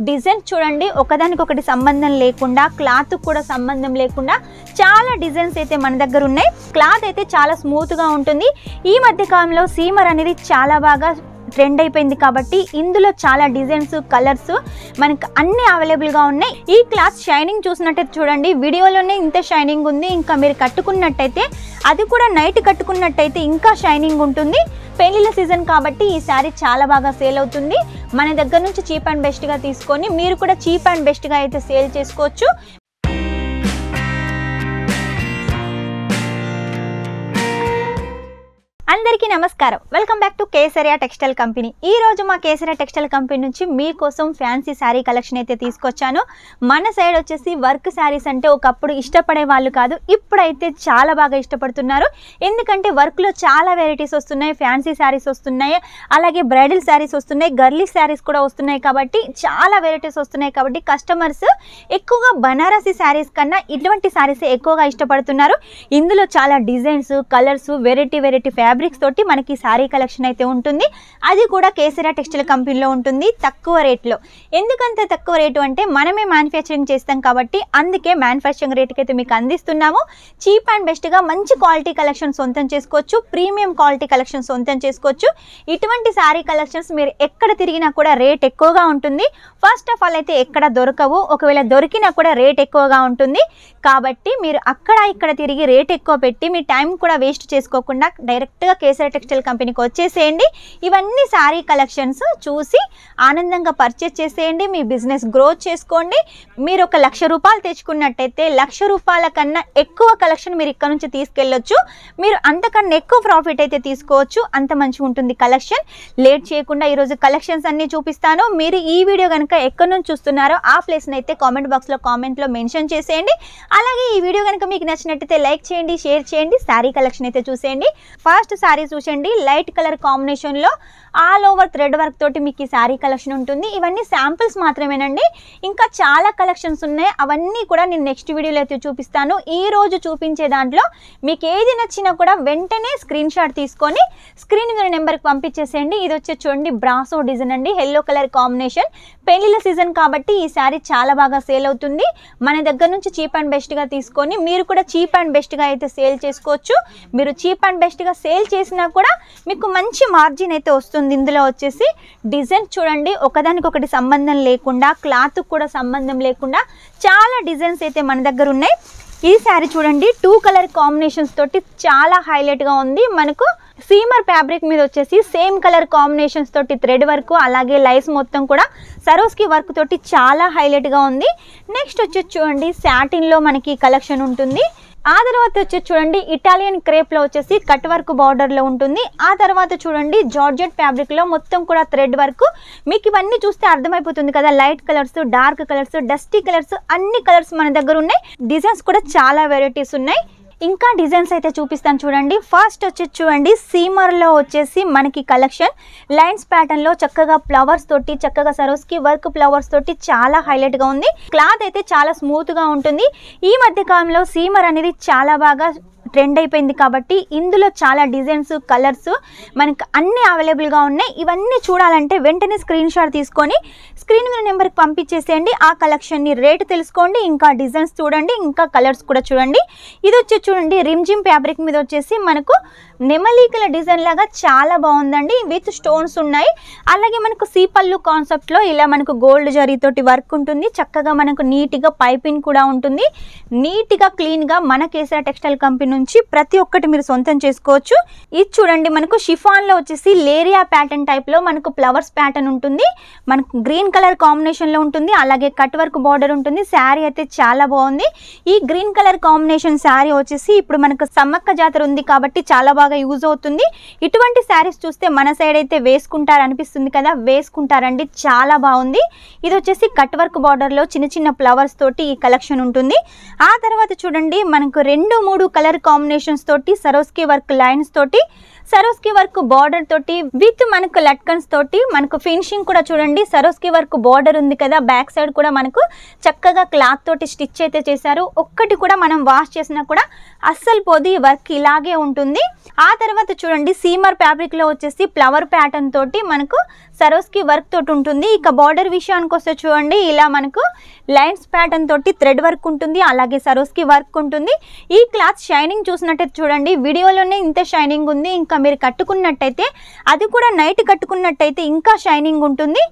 Design చూడండి ఒకదానికొకటి సంబంధం లేకుండా క్లాత్ కూడా సంబంధం లేకుండా చాలా డిజైన్స్ అయితే మన దగ్గర ఉన్నాయి. క్లాత్ అయితే చాలా స్మూత్ గా ఉంటుంది. ఈ మధ్య కాలంలో సీమర్ అనేది చాలా బాగా ట్రెండ్ అయిపోయింది కాబట్టి ఇందులో చాలా డిజైన్స్ కలర్స్ మనకి అన్ని అవైలబుల్ గా ఉన్నాయి. ఈ క్లాత్ షైనింగ్ చూసినట్టయితే చూడండి, వీడియోలోనే ఇంత షైనింగ్ ఉంది. ఇంకా మీరు కట్టుకున్నట్టయితే అది కూడా నైట్ కట్టుకున్నట్టయితే ఇంకా షైనింగ్ ఉంటుంది. పెళ్లిళ్ళ సీజన్ కాబట్టి ఈ శారీ చాలా బాగా సేల్ అవుతుంది. మన దగ్గర నుంచి చీప్ అండ్ బెస్ట్ గా తీసుకొని మీరు కూడా చీప్ అండ్ బెస్ట్ గా అయితే సేల్ చేసుకోవచ్చు. అందరికీ నమస్కారం, welcome back to Kesariya textile company. ఈ రోజు మా కేసరియా టెక్స్టైల్ కంపెనీ నుంచి మీకోసం ఫ్యాన్సీ శారీ కలెక్షన్ అయితే తీసుకొచ్చాను. మన సైడ్ వచ్చేసి వర్క్ శారీస్ అంటే ఒకప్పుడు ఇష్టపడే వాళ్ళు కాదు, ఇప్పుడైతే చాలా బాగా ఇష్టపడుతున్నారు. ఎందుకంటే వర్క్లో చాలా వెరైటీస్ వస్తున్నాయి, ఫ్యాన్సీ శారీస్ వస్తున్నాయి, అలాగే బ్రైడల్ శారీస్ వస్తున్నాయి, గర్లీ శారీస్ కూడా వస్తున్నాయి. కాబట్టి చాలా వెరైటీస్ వస్తున్నాయి కాబట్టి కస్టమర్స్ ఎక్కువగా బనారసీ శారీస్ కన్నా ఇటువంటి శారీస్ ఎక్కువగా ఇష్టపడుతున్నారు. ఇందులో చాలా డిజైన్స్ కలర్స్ వెరైటీ ఫ్యాబ్రిక్స్ తోటి మనకి శారీ కలెక్షన్ అయితే ఉంటుంది. అది కూడా కేసరియా టెక్స్టైల్ కంపెనీలో ఉంటుంది తక్కువ రేట్లో. ఎందుకంటే తక్కువ రేటు అంటే మనమే మ్యానుఫ్యాక్చరింగ్ చేస్తాం కాబట్టి అందుకే మ్యానుఫ్యాక్చరింగ్ రేట్కి అయితే మీకు అందిస్తున్నాము. చీప్ అండ్ బెస్ట్గా మంచి క్వాలిటీ కలెక్షన్ సొంతం చేసుకోవచ్చు, ప్రీమియం క్వాలిటీ కలెక్షన్ సొంతం చేసుకోవచ్చు. ఇటువంటి శారీ కలెక్షన్స్ మీరు ఎక్కడ తిరిగినా కూడా రేట్ ఎక్కువగా ఉంటుంది. ఫస్ట్ ఆఫ్ ఆల్ అయితే ఎక్కడ దొరకవు, ఒకవేళ దొరికినా కూడా రేట్ ఎక్కువగా ఉంటుంది. కాబట్టి మీరు అక్కడ ఇక్కడ తిరిగి రేట్ ఎక్కువ పెట్టి మీ టైం కూడా వేస్ట్ చేసుకోకుండా డైరెక్ట్గా కేసరియా టెక్స్టైల్ కంపెనీకి వచ్చేసేయండి. ఇవన్నీ శారీ కలెక్షన్స్ చూసి ఆనందంగా పర్చేస్ చేసేయండి. మీ బిజినెస్ గ్రోత్ చేసుకోండి. మీరు ఒక 1,00,000 రూపాయలు తెచ్చుకున్నట్టయితే 1,00,000 రూపాయల కన్నా ఎక్కువ కలెక్షన్ మీరు ఇక్కడ నుంచి తీసుకెళ్ళొచ్చు. మీరు అంతకన్నా ఎక్కువ ప్రాఫిట్ అయితే తీసుకోవచ్చు. అంత మంచిగా ఉంటుంది కలెక్షన్. లేట్ చేయకుండా ఈరోజు కలెక్షన్స్ అన్నీ చూపిస్తాను. మీరు ఈ వీడియో కనుక ఎక్కడి నుంచి చూస్తున్నారో ఆ ప్లేస్ని అయితే కామెంట్ బాక్స్లో కామెంట్లో మెన్షన్ చేసేయండి. అలాగే ఈ వీడియో కనుక మీకు నచ్చినట్టయితే లైక్ చేయండి, షేర్ చేయండి, శారీ కలెక్షన్ అయితే చూసేయండి. ఫస్ట్ శారీ చూసండి, లైట్ కలర్ కాంబినేషన్లో ఆల్ ఓవర్ థ్రెడ్ వర్క్ తోటి మీకు ఈ శారీ కలెక్షన్ ఉంటుంది. ఇవన్నీ శాంపిల్స్ మాత్రమేనండి, ఇంకా చాలా కలెక్షన్స్ ఉన్నాయి. అవన్నీ కూడా నేను నెక్స్ట్ వీడియోలో అయితే చూపిస్తాను. ఈ రోజు చూపించే దాంట్లో మీకు ఏది నచ్చినా కూడా వెంటనే స్క్రీన్ షాట్ తీసుకొని స్క్రీన్ మీద నెంబర్కి పంపించేసేయండి. ఇది వచ్చి చూడండి బ్రాసో డిజైన్ అండి, ఎల్లో కలర్ కాంబినేషన్. పెళ్లిళ్ళ సీజన్ కాబట్టి ఈ శారీ చాలా బాగా సేల్ అవుతుంది. మన దగ్గర నుంచి చీప్ అండ్ బెస్ట్గా తీసుకొని మీరు కూడా చీప్ అండ్ బెస్ట్గా అయితే సేల్ చేసుకోవచ్చు. మీరు చీప్ అండ్ బెస్ట్గా సేల్ చేసినా కూడా మీకు మంచి మార్జిన్ అయితే వస్తుంది. ఇందులో వచ్చేసి డిజైన్ చూడండి ఒకదానికొకటి సంబంధం లేకుండా క్లాత్ కూడా సంబంధం లేకుండా చాలా డిజైన్స్ అయితే మన దగ్గర ఉన్నాయి. ఈ శారీ చూడండి 2 కలర్ కాంబినేషన్స్ తోటి చాలా హైలైట్గా ఉంది. మనకు సీమర్ ఫ్యాబ్రిక్ మీద వచ్చేసి సేమ్ కలర్ కాంబినేషన్స్ తోటి థ్రెడ్ వర్క్ అలాగే లైస్ మొత్తం కూడా సరోస్కి వర్క్ తోటి చాలా హైలైట్గా ఉంది. నెక్స్ట్ వచ్చేసి చూడండి సాటిన్లో మనకి కలెక్షన్ ఉంటుంది. ఆ తర్వాత వచ్చేసి చూడండి ఇటాలియన్ క్రేప్లో వచ్చేసి కట్ వర్క్ బార్డర్లో ఉంటుంది. ఆ తర్వాత చూడండి జార్జెట్ ఫ్యాబ్రిక్లో మొత్తం కూడా థ్రెడ్ వర్క్. మీకు ఇవన్నీ చూస్తే అర్థమైపోతుంది కదా, light colours, dark colours, dusty colours, అన్ని కలర్స్ మన దగ్గర ఉన్నాయి. డిజైన్స్ కూడా చాలా వెరైటీస్ ఉన్నాయి. ఇంకా డిజైన్స్ అయితే చూపిస్తాను చూడండి. ఫస్ట్ వచ్చేసి చూడండి సీమర్లో వచ్చేసి మనకి కలెక్షన్ లైన్స్ ప్యాటర్న్లో చక్కగా ఫ్లవర్స్ తోటి చక్కగా సరోస్కి వర్క్ ఫ్లవర్స్ తోటి చాలా హైలైట్గా ఉంది. క్లాత్ అయితే చాలా స్మూత్గా ఉంటుంది. ఈ మధ్య కాలంలో సీమర్ అనేది చాలా బాగా ట్రెండ్ అయిపోయింది కాబట్టి ఇందులో చాలా డిజైన్స్ కలర్స్ మనకి అన్ని అవైలబుల్గా ఉన్నాయి. ఇవన్నీ చూడాలంటే వెంటనే స్క్రీన్ షాట్ తీసుకొని స్క్రీన్ మీద నెంబర్కి పంపించేసేయండి. ఆ కలెక్షన్ని రేటు తెలుసుకోండి, ఇంకా డిజైన్స్ చూడండి, ఇంకా కలర్స్ కూడా చూడండి. ఇది వచ్చి చూడండి రిమ్జిమ్ ఫ్యాబ్రిక్ మీద వచ్చేసి మనకు నెమలీకల డిజైన్ లాగా చాలా బాగుందండి. విత్ స్టోన్స్ ఉన్నాయి. అలాగే మనకు సీపల్లు కాన్సెప్ట్లో ఇలా మనకు గోల్డ్ జరీతోటి వర్క్ ఉంటుంది. చక్కగా మనకు నీట్గా పైపింగ్ కూడా ఉంటుంది. నీట్గా క్లీన్గా మన కేసరియా టెక్స్టైల్ కంపెనీ నుంచి ప్రతి ఒక్కటి మీరు సొంతం చేసుకోవచ్చు. ఇది చూడండి మనకు షిఫాన్లో వచ్చేసి లేరియా ప్యాటర్న్ టైప్లో మనకు ఫ్లవర్స్ ప్యాటర్న్ ఉంటుంది. మనకు గ్రీన్ కలర్ కాంబినేషన్లో ఉంటుంది. అలాగే కట్ వర్క్ బార్డర్ ఉంటుంది. శారీ అయితే చాలా బాగుంది. ఈ గ్రీన్ కలర్ కాంబినేషన్ శారీ వచ్చేసి ఇప్పుడు మనకు సమ్మక్క జాతర ఉంది కాబట్టి చాలా బాగా యూజ్ అవుతుంది. ఇటువంటి శారీస్ చూస్తే మన సైడ్ అయితే వేసుకుంటారు అనిపిస్తుంది కదా, వేసుకుంటారండి, చాలా బాగుంది. ఇది వచ్చేసి కట్ వర్క్ బార్డర్లో చిన్న చిన్న ఫ్లవర్స్ తోటి ఈ కలెక్షన్ ఉంటుంది. ఆ తర్వాత చూడండి మనకు 2-3 కలర్ కాంబినేషన్స్ తోటి సరోస్కి వర్క్ లైన్స్ తోటి సరోస్కి వర్క్ బార్డర్ తోటి విత్ మనకు లట్కన్స్ తోటి మనకు ఫినిషింగ్ కూడా చూడండి. సరోస్కి వర్క్ బార్డర్ ఉంది కదా, బ్యాక్ సైడ్ కూడా మనకు చక్కగా క్లాత్ తోటి స్టిచ్ అయితే చేశారు. ఒక్కటి కూడా మనం వాష్ చేసినా కూడా అస్సలు పోదు, ఈ వర్క్ ఇలాగే ఉంటుంది. ఆ తర్వాత చూడండి సీమర్ ఫ్యాబ్రిక్ లో వచ్చేసి ఫ్లవర్ ప్యాటర్న్ తోటి మనకు సరోస్కి వర్క్ తోటి ఉంటుంది. ఇక బార్డర్ విషయానికి వస్తే చూడండి, ఇలా మనకు లైన్స్ ప్యాటర్న్ తోటి థ్రెడ్ వర్క్ ఉంటుంది, అలాగే సరోస్కి వర్క్ ఉంటుంది. ఈ క్లాత్ షైనింగ్ చూసినట్టయితే చూడండి, వీడియోలోనే ఇంత షైనింగ్ ఉంది. ఇంకా మీరు కట్టుకున్నట్టయితే, అది కూడా నైట్ కట్టుకున్నట్టయితే ఇంకా షైనింగ్ ఉంటుంది.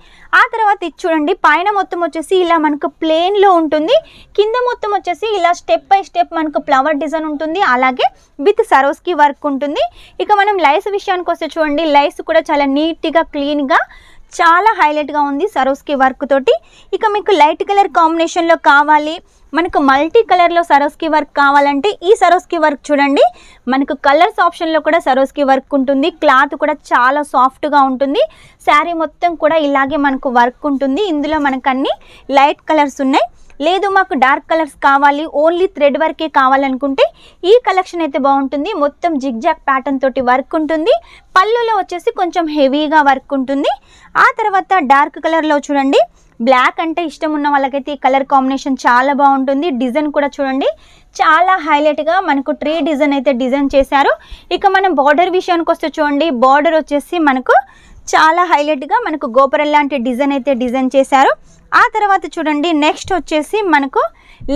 ఆ తర్వాత ఇది చూడండి, పైన మొత్తం వచ్చేసి ఇలా మనకు ప్లెయిన్లో ఉంటుంది, కింద మొత్తం వచ్చేసి ఇలా స్టెప్ బై స్టెప్ మనకు ఫ్లవర్ డిజైన్ ఉంటుంది, అలాగే విత్ సరోస్కి వర్క్ ఉంటుంది. ఇక మనం లైస్ విషయానికి వస్తే చూడండి, లైస్ కూడా చాలా నీట్గా క్లీన్గా చాలా హైలైట్గా ఉంది సరోస్కి వర్క్ తోటి. ఇక మీకు లైట్ కలర్ కాంబినేషన్లో కావాలి, మనకు మల్టీ కలర్లో సరోస్కి వర్క్ కావాలంటే ఈ సరోస్కి వర్క్ చూడండి, మనకు కలర్స్ ఆప్షన్లో కూడా సరోస్కి వర్క్ ఉంటుంది. క్లాత్ కూడా చాలా సాఫ్ట్గా ఉంటుంది. శారీ మొత్తం కూడా ఇలాగే మనకు వర్క్ ఉంటుంది. ఇందులో మనకు అన్ని లైట్ కలర్స్ ఉన్నాయి. లేదు మాకు డార్క్ కలర్స్ కావాలి, ఓన్లీ థ్రెడ్ వర్కే కావాలనుకుంటే ఈ కలెక్షన్ అయితే బాగుంటుంది. మొత్తం జిగ్జాగ్ ప్యాటర్న్ తోటి వర్క్ ఉంటుంది. పళ్ళులో వచ్చేసి కొంచెం హెవీగా వర్క్ ఉంటుంది. ఆ తర్వాత డార్క్ కలర్లో చూడండి, బ్లాక్ అంటే ఇష్టం ఉన్న వాళ్ళకైతే ఈ కలర్ కాంబినేషన్ చాలా బాగుంటుంది. డిజైన్ కూడా చూడండి, చాలా హైలైట్గా మనకు ట్రీ డిజైన్ అయితే డిజైన్ చేశారు. ఇక మనం బార్డర్ విషయానికి వస్తే చూడండి, బార్డర్ వచ్చేసి మనకు చాలా హైలైట్గా మనకు గోపురం లాంటి డిజైన్ అయితే డిజైన్ చేశారు. ఆ తర్వాత చూడండి, నెక్స్ట్ వచ్చేసి మనకు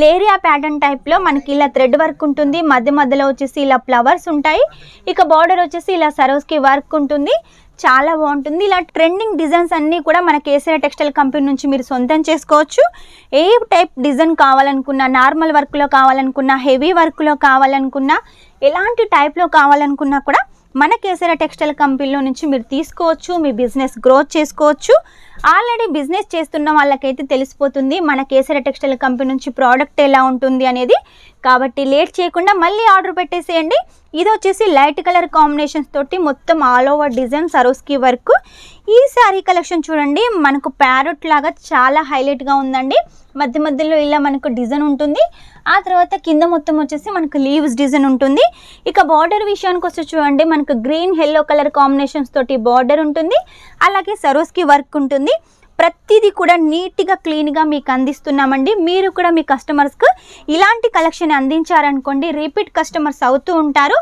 లేరియా ప్యాటర్న్ టైప్లో మనకి ఇలా థ్రెడ్ వర్క్ ఉంటుంది, మధ్య మధ్యలో వచ్చేసి ఇలా ఫ్లవర్స్ ఉంటాయి. ఇక బార్డర్ వచ్చేసి ఇలా సరోస్కి వర్క్ ఉంటుంది, చాలా బాగుంటుంది. ఇలా ట్రెండింగ్ డిజైన్స్ అన్నీ కూడా మన కేసీఆర్ టెక్స్టైల్ కంపెనీ నుంచి మీరు సొంతం చేసుకోవచ్చు. ఏ టైప్ డిజైన్ కావాలనుకున్నా, నార్మల్ వర్క్లో కావాలనుకున్నా, హెవీ వర్క్లో కావాలనుకున్నా, ఎలాంటి టైప్లో కావాలనుకున్నా కూడా మన కేసీఆర్ టెక్స్టైల్ కంపెనీలో నుంచి మీరు తీసుకోవచ్చు. మీ బిజినెస్ గ్రోత్ చేసుకోవచ్చు. ఆల్రెడీ బిజినెస్ చేస్తున్న వాళ్ళకైతే తెలిసిపోతుంది మన కేసీఆర్ టెక్స్టైల్ కంపెనీ నుంచి ప్రోడక్ట్ ఎలా ఉంటుంది అనేది. కాబట్టి లేట్ చేయకుండా మళ్ళీ ఆర్డర్ పెట్టేసేయండి. ఇది వచ్చేసి లైట్ కలర్ కాంబినేషన్స్ తోటి మొత్తం ఆల్ ఓవర్ డిజైన్ సరోస్కి వర్క్. ఈ శారీ కలెక్షన్ చూడండి, మనకు ప్యారెట్ లాగా చాలా హైలైట్గా ఉందండి. మధ్య మధ్యలో ఇలా మనకు డిజైన్ ఉంటుంది. ఆ తర్వాత కింద మొత్తం వచ్చేసి మనకు లీవ్స్ డిజైన్ ఉంటుంది. ఇక బార్డర్ విషయానికి వస్తే చూడండి, మనకు గ్రీన్ ఎల్లో కలర్ కాంబినేషన్స్ తోటి బార్డర్ ఉంటుంది, అలాగే సరోస్కి వర్క్ ఉంటుంది. ప్రతిదీ కూడా నీట్గా క్లీన్గా మీకు అందిస్తున్నామండి. మీరు కూడా మీ కస్టమర్స్కు ఇలాంటి కలెక్షన్ అందించారనుకోండి, రిపీట్ కస్టమర్స్ అవుతూ ఉంటారు.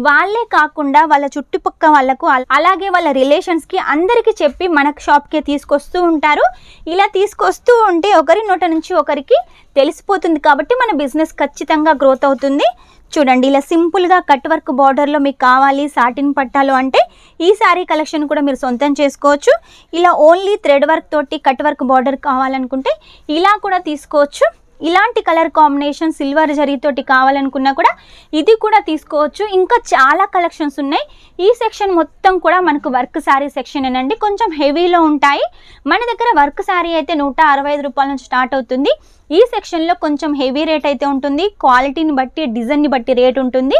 వాళ్ళే కాకుండా వాళ్ళ చుట్టుపక్కల వాళ్ళకు, అలాగే వాళ్ళ రిలేషన్స్కి అందరికీ చెప్పి మన షాప్కే తీసుకొస్తూ ఉంటారు. ఇలా తీసుకొస్తూ ఉంటే ఒకరి నోట నుంచి ఒకరికి తెలిసిపోతుంది. కాబట్టి మన బిజినెస్ ఖచ్చితంగా గ్రోత్ అవుతుంది. చూడండి, ఇలా సింపుల్గా కట్ వర్క్ బార్డర్లో మీకు కావాలి సాటిన్ పట్టాలు అంటే ఈ శారీ కలెక్షన్ కూడా మీరు సొంతం చేసుకోవచ్చు. ఇలా ఓన్లీ థ్రెడ్ వర్క్ తోటి కట్ వర్క్ బార్డర్ కావాలనుకుంటే ఇలా కూడా తీసుకోవచ్చు. ఇలాంటి కలర్ కాంబినేషన్ సిల్వర్ జరీతోటి కావాలనుకున్నా కూడా ఇది కూడా తీసుకోవచ్చు. ఇంకా చాలా కలెక్షన్స్ ఉన్నాయి. ఈ సెక్షన్ మొత్తం కూడా మనకు వర్క్ శారీ సెక్షన్ ఏనండి, కొంచెం హెవీలో ఉంటాయి. మన దగ్గర వర్క్ శారీ అయితే 165 రూపాయల నుంచి స్టార్ట్ అవుతుంది. ఈ సెక్షన్లో కొంచెం హెవీ రేట్ అయితే ఉంటుంది. క్వాలిటీని బట్టి, డిజైన్ని బట్టి రేట్ ఉంటుంది.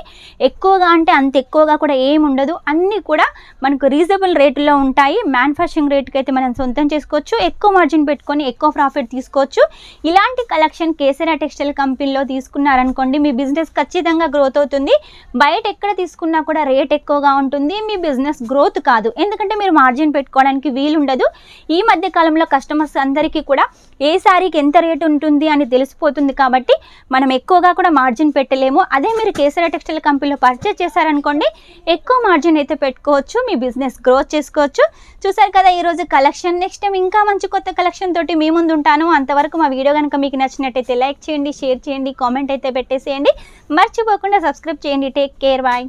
ఎక్కువగా అంటే అంత ఎక్కువగా కూడా ఏమి ఉండదు. అన్నీ కూడా మనకు రీజనబుల్ రేట్లో ఉంటాయి. మ్యానుఫ్యాక్చరింగ్ రేట్కి అయితే మనం సొంతం చేసుకోవచ్చు. ఎక్కువ మార్జిన్ పెట్టుకొని ఎక్కువ ప్రాఫిట్ తీసుకోవచ్చు. ఇలాంటి కలెక్షన్ కేసీఆర్ టెక్స్టైల్ కంపెనీలో తీసుకున్నారనుకోండి, మీ బిజినెస్ ఖచ్చితంగా గ్రోత్ అవుతుంది. బయట ఎక్కడ తీసుకున్నా కూడా రేట్ ఎక్కువగా ఉంటుంది, మీ బిజినెస్ గ్రోత్ కాదు. ఎందుకంటే మీరు మార్జిన్ పెట్టుకోవడానికి వీలుండదు. ఈ మధ్య కాలంలో కస్టమర్స్ అందరికీ కూడా ఏ శారీకి ఎంత రేట్ ఉంటుంది అని తెలిసిపోతుంది. కాబట్టి మనం ఎక్కువగా కూడా మార్జిన్ పెట్టలేము. అదే మీరు కేసీఆర్ టెక్స్టైల్ కంపెనీలో పర్చేస్ చేశారనుకోండి, ఎక్కువ మార్జిన్ అయితే పెట్టుకోవచ్చు, మీ బిజినెస్ గ్రోత్ చేసుకోవచ్చు. చూసారు కదా ఈరోజు కలెక్షన్. నెక్స్ట్ టైం ఇంకా మంచి కొత్త కలెక్షన్ తోటి మీ ముందు ఉంటాను. అంతవరకు మా వీడియో కనుక మీకు నచ్చినట్టయితే లైక్ చేయండి, షేర్ చేయండి, కామెంట్ అయితే పెట్టేసేయండి. మర్చిపోకుండా సబ్స్క్రైబ్ చేయండి. Take care, bye.